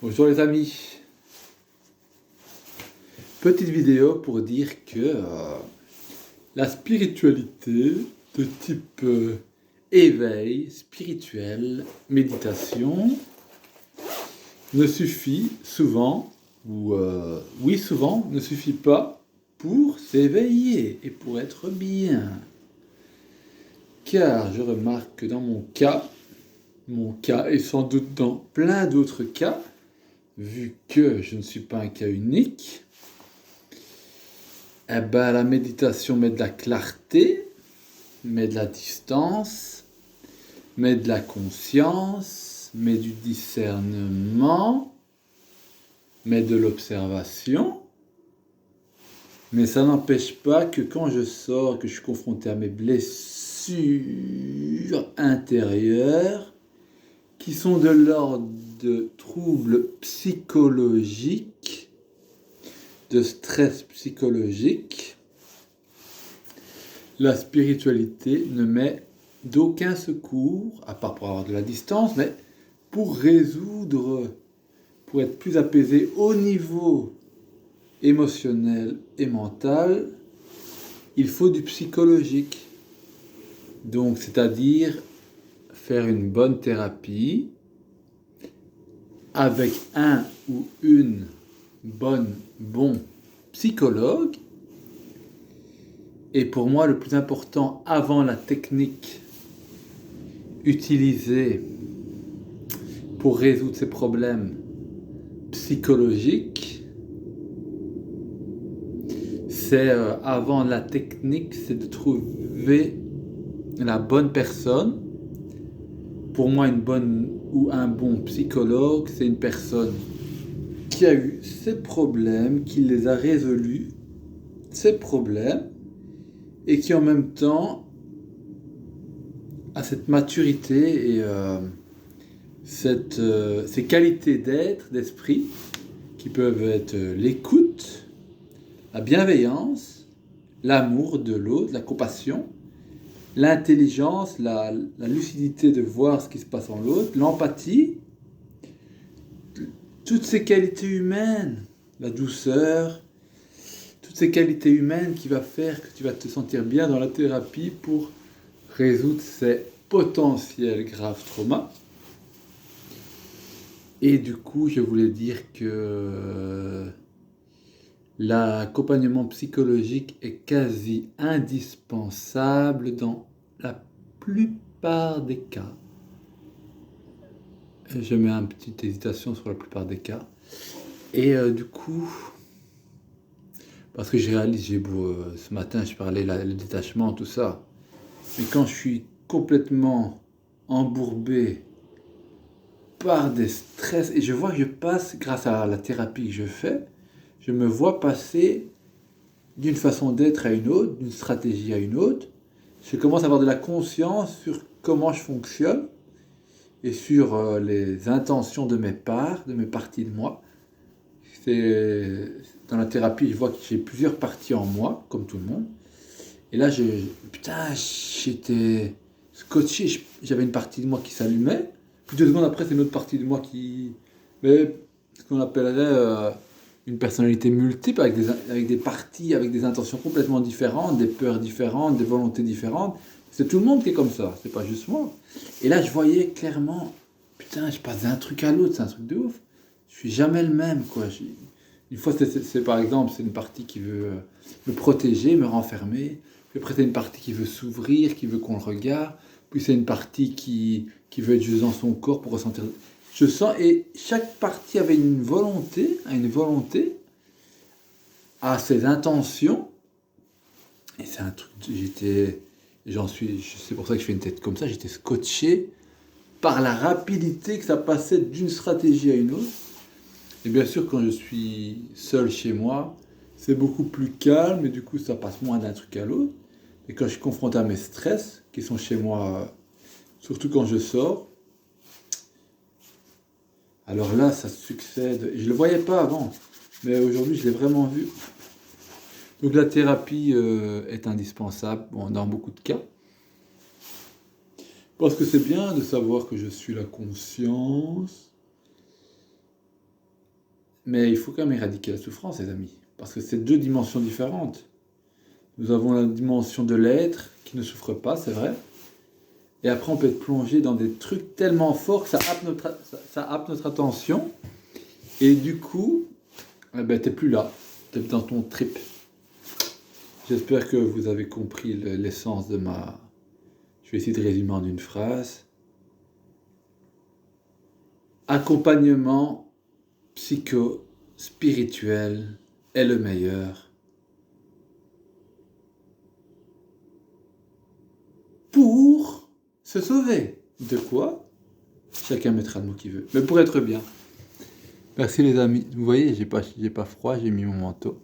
Bonjour les amis, petite vidéo pour dire que la spiritualité de type éveil spirituel, méditation, ne suffit souvent, souvent, ne suffit pas pour s'éveiller et pour être bien. Car je remarque que dans mon cas et sans doute dans plein d'autres cas, vu que je ne suis pas un cas unique, la méditation met de la clarté, met de la distance, met de la conscience, met du discernement, met de l'observation. Mais ça n'empêche pas que quand je sors, que je suis confronté à mes blessures intérieures, qui sont de l'ordre de troubles psychologiques, de stress psychologique, la spiritualité ne met d'aucun secours, à part pour avoir de la distance, mais pour résoudre, pour être plus apaisé au niveau émotionnel et mental, il faut du psychologique. Donc, c'est-à-dire faire une bonne thérapie avec un ou une bon psychologue. Et pour moi, le plus important avant la technique utilisée pour résoudre ces problèmes psychologiques, c'est avant la technique, c'est de trouver la bonne personne. Pour moi, une bonne ou un bon psychologue, c'est une personne qui a eu ses problèmes, qui les a résolus, ses problèmes, et qui en même temps a cette maturité et ces qualités d'être, d'esprit, qui peuvent être l'écoute, la bienveillance, l'amour de l'autre, la compassion, l'intelligence, la lucidité de voir ce qui se passe en l'autre, l'empathie, toutes ces qualités humaines, la douceur, toutes ces qualités humaines qui vont faire que tu vas te sentir bien dans la thérapie pour résoudre ces potentiels graves traumas. Et du coup, je voulais dire que l'accompagnement psychologique est quasi indispensable dans la plupart des cas. Je mets une petite hésitation sur la plupart des cas. Et du coup, parce que je réalise, ce matin, je parlais le détachement, tout ça. Mais quand je suis complètement embourbé par des stress, et je vois que je passe, grâce à la thérapie que je fais, je me vois passer d'une façon d'être à une autre, d'une stratégie à une autre. Je commence à avoir de la conscience sur comment je fonctionne et sur les intentions de mes parts, de mes parties de moi. Dans la thérapie, je vois que j'ai plusieurs parties en moi, comme tout le monde. Et là, j'étais scotché. J'avais une partie de moi qui s'allumait. Puis 2 secondes après, c'est une autre partie de moi mais ce qu'on appellerait une personnalité multiple, avec des parties, avec des intentions complètement différentes, des peurs différentes, des volontés différentes. C'est tout le monde qui est comme ça, c'est pas juste moi. Et là, je voyais clairement, je passe d'un truc à l'autre, c'est un truc de ouf. Je suis jamais le même, quoi. Une fois, c'est par exemple, c'est une partie qui veut me protéger, me renfermer. Puis après, c'est une partie qui veut s'ouvrir, qui veut qu'on le regarde. Puis c'est une partie qui veut être juste dans son corps pour ressentir. Je sens, et chaque partie avait une volonté, a ses intentions. Et c'est un truc, c'est pour ça que je fais une tête comme ça, j'étais scotché par la rapidité que ça passait d'une stratégie à une autre. Et bien sûr, quand je suis seul chez moi, c'est beaucoup plus calme et du coup, ça passe moins d'un truc à l'autre. Et quand je suis confronté à mes stress, qui sont chez moi, surtout quand je sors, alors là, ça succède. Je ne le voyais pas avant, mais aujourd'hui, je l'ai vraiment vu. Donc la thérapie est indispensable dans beaucoup de cas. Parce que c'est bien de savoir que je suis la conscience, Mais il faut quand même éradiquer la souffrance, les amis. Parce que c'est deux dimensions différentes. Nous avons la dimension de l'être qui ne souffre pas, c'est vrai. Et après, on peut être plongé dans des trucs tellement forts que ça happe notre attention. Et du coup, t'es plus là. T'es dans ton trip. J'espère que vous avez compris l'essence de ma... Je vais essayer de résumer en une phrase. Accompagnement psycho-spirituel est le meilleur pour se sauver. De quoi? Chacun mettra le mot qu'il veut. Mais pour être bien. Merci les amis. Vous voyez, j'ai pas froid, j'ai mis mon manteau.